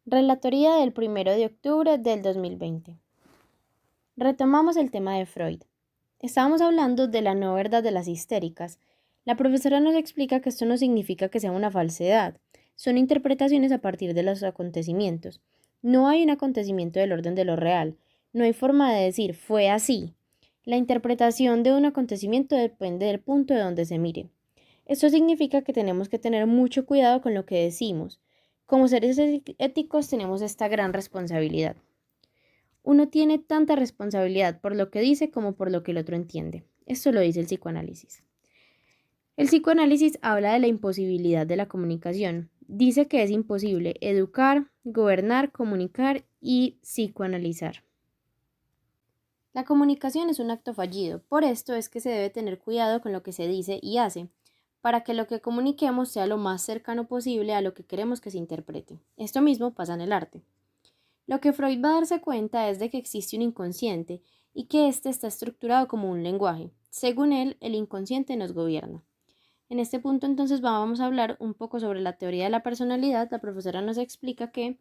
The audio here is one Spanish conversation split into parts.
Relatoría del 1 de octubre del 2020. Retomamos el tema de Freud. Estábamos hablando de la no verdad de las histéricas. La profesora nos explica que esto no significa que sea una falsedad, son interpretaciones a partir de los acontecimientos. No hay un acontecimiento del orden de lo real, no hay forma de decir fue así. La interpretación de un acontecimiento depende del punto de donde se mire. Esto significa que tenemos que tener mucho cuidado con lo que decimos. Como seres éticos tenemos esta gran responsabilidad. Uno tiene tanta responsabilidad por lo que dice como por lo que el otro entiende. Esto lo dice el psicoanálisis. El psicoanálisis habla de la imposibilidad de la comunicación. Dice que es imposible educar, gobernar, comunicar y psicoanalizar. La comunicación es un acto fallido, por esto es que se debe tener cuidado con lo que se dice y hace, para que lo que comuniquemos sea lo más cercano posible a lo que queremos que se interprete. Esto mismo pasa en el arte. Lo que Freud va a darse cuenta es de que existe un inconsciente y que éste está estructurado como un lenguaje. Según él, el inconsciente nos gobierna. En este punto entonces vamos a hablar un poco sobre la teoría de la personalidad. La profesora nos explica que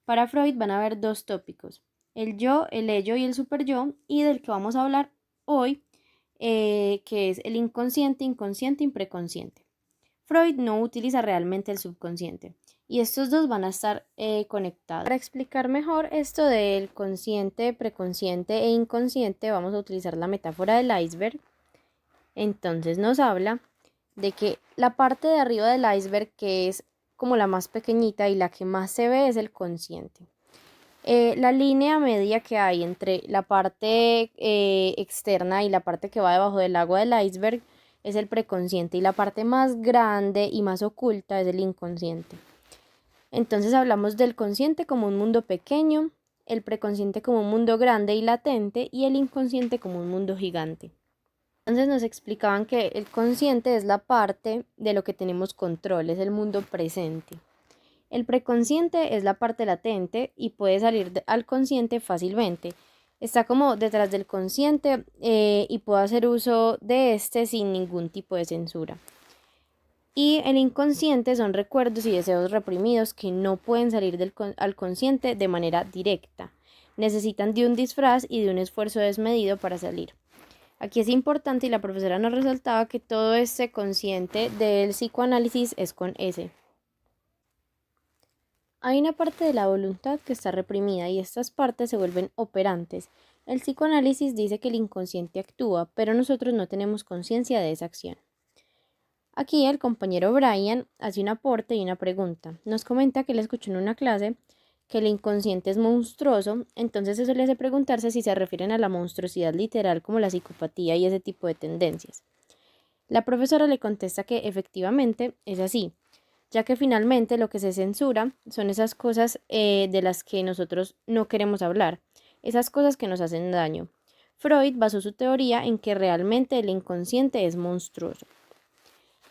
para Freud van a haber dos tópicos, el yo, el ello y el superyo, y del que vamos a hablar hoy, que es el inconsciente, inconsciente y preconsciente. Freud no utiliza realmente el subconsciente y estos dos van a estar conectados. Para explicar mejor esto del consciente, preconsciente e inconsciente, vamos a utilizar la metáfora del iceberg. Entonces nos habla de que la parte de arriba del iceberg, que es como la más pequeñita y la que más se ve, es el consciente. La línea media que hay entre la parte externa y la parte que va debajo del agua del iceberg es el preconsciente y la parte más grande y más oculta es el inconsciente. Entonces hablamos del consciente como un mundo pequeño, el preconsciente como un mundo grande y latente y el inconsciente como un mundo gigante. Entonces nos explicaban que el consciente es la parte de lo que tenemos control, es el mundo presente. El preconsciente es la parte latente y puede salir al consciente fácilmente. Está como detrás del consciente y puede hacer uso de este sin ningún tipo de censura. Y el inconsciente son recuerdos y deseos reprimidos que no pueden salir al consciente de manera directa. Necesitan de un disfraz y de un esfuerzo desmedido para salir. Aquí es importante y la profesora nos resaltaba que todo este consciente del psicoanálisis es con S. Hay una parte de la voluntad que está reprimida y estas partes se vuelven operantes. El psicoanálisis dice que el inconsciente actúa, pero nosotros no tenemos conciencia de esa acción. Aquí el compañero Brian hace un aporte y una pregunta. Nos comenta que él escuchó en una clase que el inconsciente es monstruoso, entonces eso le hace preguntarse si se refieren a la monstruosidad literal como la psicopatía y ese tipo de tendencias. La profesora le contesta que efectivamente es así, ya que finalmente lo que se censura son esas cosas de las que nosotros no queremos hablar, esas cosas que nos hacen daño. Freud basó su teoría en que realmente el inconsciente es monstruoso.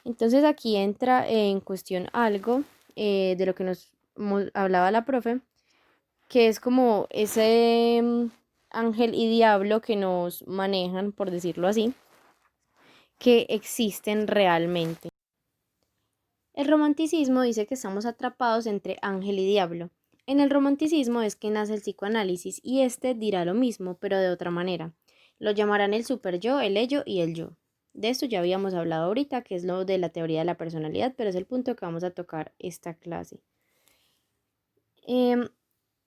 Entonces aquí entra en cuestión algo de lo que nos hablaba la profe, que es como ese ángel y diablo que nos manejan, por decirlo así, que existen realmente. El romanticismo dice que estamos atrapados entre ángel y diablo. En el romanticismo es que nace el psicoanálisis y este dirá lo mismo, pero de otra manera. Lo llamarán el superyo, el ello y el yo. De esto ya habíamos hablado ahorita, que es lo de la teoría de la personalidad, pero es el punto que vamos a tocar esta clase.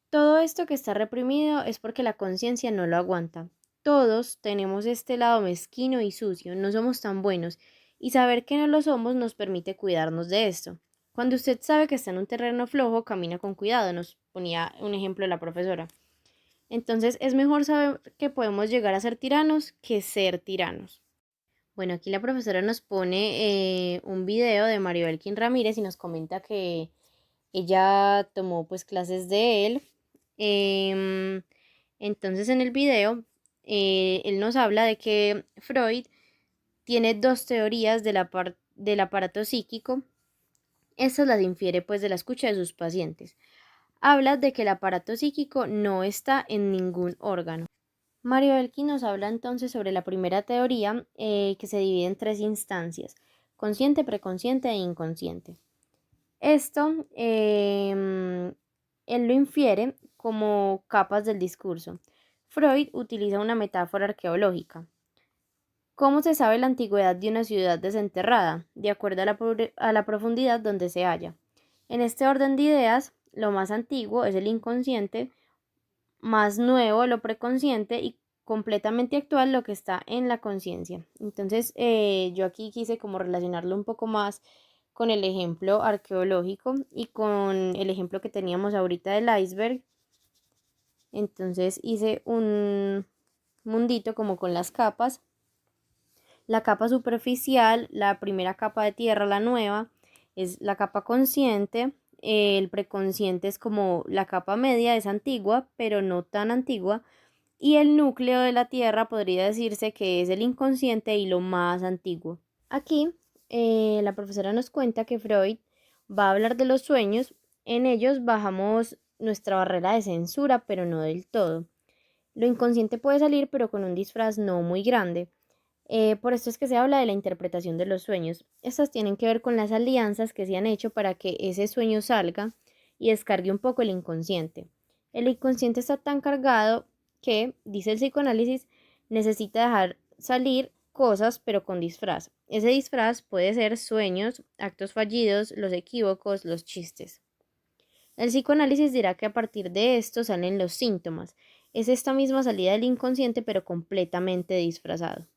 Todo esto que está reprimido es porque la conciencia no lo aguanta. Todos tenemos este lado mezquino y sucio, no somos tan buenos, y saber que no lo somos nos permite cuidarnos de esto. Cuando usted sabe que está en un terreno flojo, camina con cuidado, nos ponía un ejemplo la profesora. Entonces es mejor saber que podemos llegar a ser tiranos que ser tiranos. Bueno, aquí la profesora nos pone un video de Mario Elkin Ramírez y nos comenta que ella tomó pues clases de él. Em, entonces en el video él nos habla de que Freud tiene dos teorías del aparato psíquico. Estas las infiere pues de la escucha de sus pacientes. Habla de que el aparato psíquico no está en ningún órgano. Mario Elkin nos habla entonces sobre la primera teoría que se divide en tres instancias, consciente, preconsciente e inconsciente. Esto Él lo infiere como capas del discurso. Freud utiliza una metáfora arqueológica. ¿Cómo se sabe la antigüedad de una ciudad desenterrada? De acuerdo a la profundidad donde se halla. En este orden de ideas, lo más antiguo es el inconsciente, más nuevo lo preconsciente y completamente actual lo que está en la conciencia. Entonces, yo aquí quise como relacionarlo un poco más con el ejemplo arqueológico y con el ejemplo que teníamos ahorita del iceberg. Entonces hice un mundito como con las capas. La capa superficial, la primera capa de tierra, la nueva, es la capa consciente. El preconsciente es como la capa media, es antigua, pero no tan antigua. Y el núcleo de la tierra podría decirse que es el inconsciente y lo más antiguo. Aquí, la profesora nos cuenta que Freud va a hablar de los sueños. En ellos bajamos nuestra barrera de censura, pero no del todo. Lo inconsciente puede salir, pero con un disfraz no muy grande. Por esto es que se habla de la interpretación de los sueños. Estas tienen que ver con las alianzas que se han hecho para que ese sueño salga y descargue un poco el inconsciente. El inconsciente está tan cargado que, dice el psicoanálisis, necesita dejar salir cosas pero con disfraz. Ese disfraz puede ser sueños, actos fallidos, los equívocos, los chistes. El psicoanálisis dirá que a partir de esto salen los síntomas. Es esta misma salida del inconsciente pero completamente disfrazado.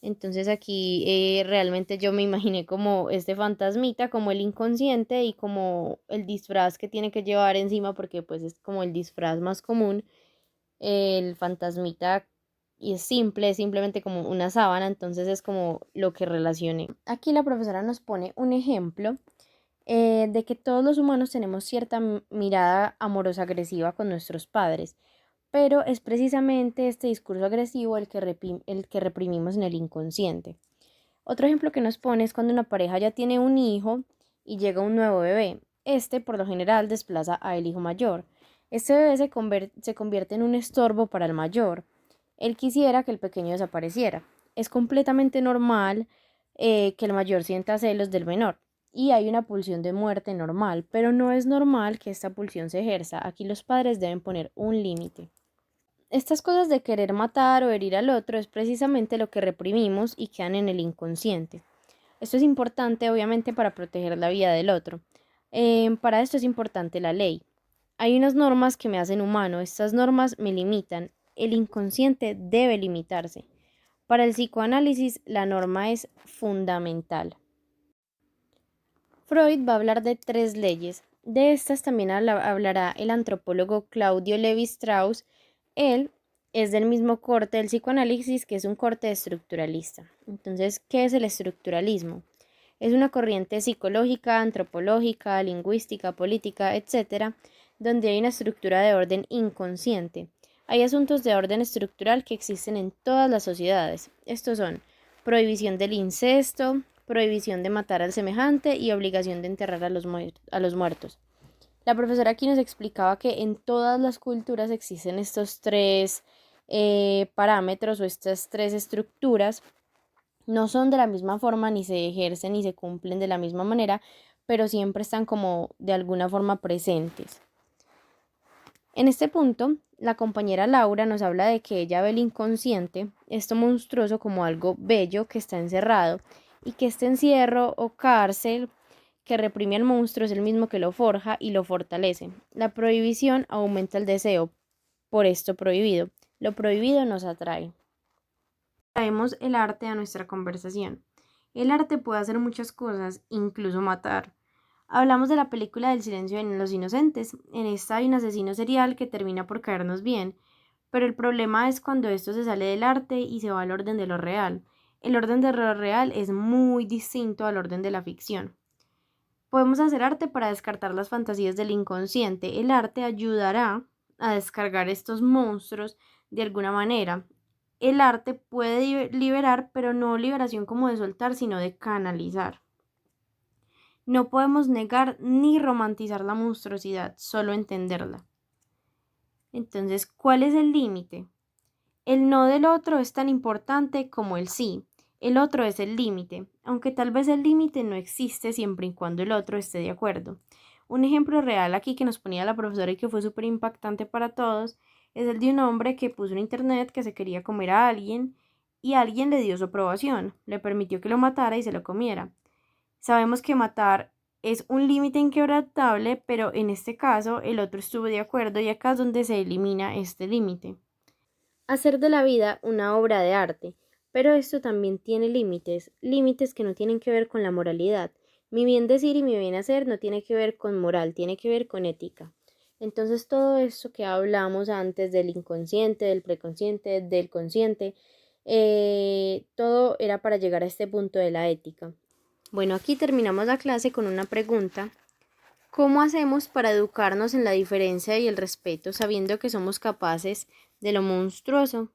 Entonces aquí realmente yo me imaginé como este fantasmita, como el inconsciente y como el disfraz que tiene que llevar encima porque pues es como el disfraz más común. El fantasmita y es simple, es simplemente como una sábana, entonces es como lo que relacioné. Aquí la profesora nos pone un ejemplo de que todos los humanos tenemos cierta mirada amorosa agresiva con nuestros padres, pero es precisamente este discurso agresivo el que reprimimos en el inconsciente. Otro ejemplo que nos pone es cuando una pareja ya tiene un hijo y llega un nuevo bebé. Este, por lo general, desplaza al hijo mayor. Este bebé se convierte en un estorbo para el mayor. Él quisiera que el pequeño desapareciera. Es completamente normal que el mayor sienta celos del menor. Y hay una pulsión de muerte normal, pero no es normal que esta pulsión se ejerza. Aquí los padres deben poner un límite. Estas cosas de querer matar o herir al otro es precisamente lo que reprimimos y quedan en el inconsciente. Esto es importante obviamente para proteger la vida del otro. Para esto es importante la ley. Hay unas normas que me hacen humano, estas normas me limitan. El inconsciente debe limitarse. Para el psicoanálisis la norma es fundamental. Freud va a hablar de 3 leyes. De estas también hablará el antropólogo Claudio Levi-Strauss. Él es del mismo corte del psicoanálisis, que es un corte estructuralista. Entonces, ¿qué es el estructuralismo? Es una corriente psicológica, antropológica, lingüística, política, etcétera, donde hay una estructura de orden inconsciente. Hay asuntos de orden estructural que existen en todas las sociedades. Estos son prohibición del incesto, prohibición de matar al semejante y obligación de enterrar a los muertos. La profesora aquí nos explicaba que en todas las culturas existen estos 3 parámetros o estas 3 estructuras. No son de la misma forma, ni se ejercen ni se cumplen de la misma manera, pero siempre están como de alguna forma presentes. En este punto, la compañera Laura nos habla de que ella ve el inconsciente, esto monstruoso, como algo bello que está encerrado y que este encierro o cárcel que reprime al monstruo es el mismo que lo forja y lo fortalece. La prohibición aumenta el deseo por esto prohibido. Lo prohibido nos atrae. Traemos el arte a nuestra conversación. El arte puede hacer muchas cosas, incluso matar. Hablamos de la película del silencio de los inocentes. En esta hay un asesino serial que termina por caernos bien, pero el problema es cuando esto se sale del arte y se va al orden de lo real. El orden de lo real es muy distinto al orden de la ficción. Podemos hacer arte para descartar las fantasías del inconsciente. El arte ayudará a descargar estos monstruos de alguna manera. El arte puede liberar, pero no liberación como de soltar, sino de canalizar. No podemos negar ni romantizar la monstruosidad, solo entenderla. Entonces, ¿cuál es el límite? El no del otro es tan importante como el sí. El otro es el límite, aunque tal vez el límite no existe siempre y cuando el otro esté de acuerdo. Un ejemplo real aquí que nos ponía la profesora y que fue súper impactante para todos es el de un hombre que puso en internet que se quería comer a alguien y alguien le dio su aprobación, le permitió que lo matara y se lo comiera. Sabemos que matar es un límite inquebrantable, pero en este caso el otro estuvo de acuerdo y acá es donde se elimina este límite. Hacer de la vida una obra de arte, pero esto también tiene límites, límites que no tienen que ver con la moralidad. Mi bien decir y mi bien hacer no tiene que ver con moral, tiene que ver con ética. Entonces todo esto que hablamos antes del inconsciente, del preconsciente, del consciente, todo era para llegar a este punto de la ética. Bueno, aquí terminamos la clase con una pregunta. ¿Cómo hacemos para educarnos en la diferencia y el respeto sabiendo que somos capaces de lo monstruoso